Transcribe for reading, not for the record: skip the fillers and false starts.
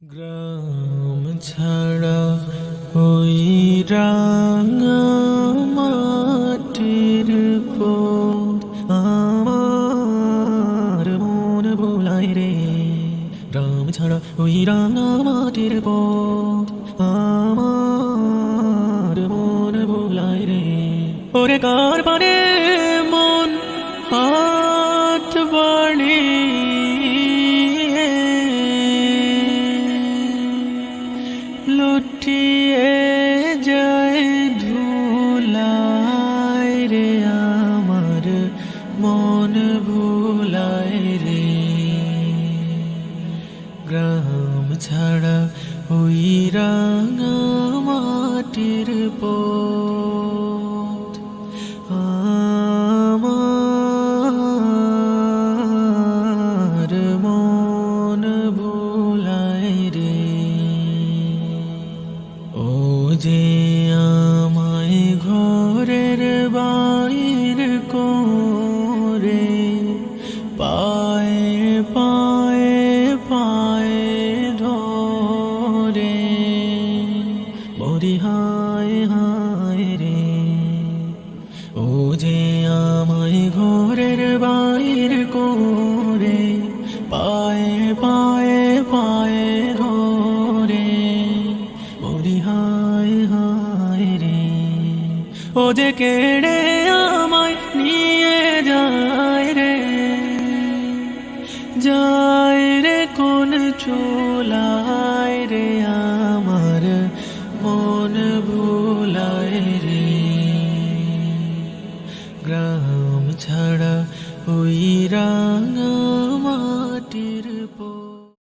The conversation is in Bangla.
গ্রাম ছাড়া ওই রাঙা মাটির পথ আমার মন ভোলায় রে। গ্রাম ছাড়া ওই রাঙা মাটির পথ আমার মন ভোলায় রে। ওরে কার পারে মন হাত বাড়িয়ে লুটিয়ে যায় ধুলায় রে, আমার মন ভুলায় রে। গ্রাম ছাড়া ওই রাঙা মাটির পথ আমার মন ভুলায় রে। ও যে আমায় ঘরের বাইর করে পায়ে পায়ে পায়ে ধরে মরি হায় হায় রে। ও যে আমায় ঘরের বাইর করে পায়ে পায়ে পায়ে ধরে মরি হায় হায় রে। ও যে কেড়ে আমায় নিয়ে যায় রে, যায় রে কোন চোলা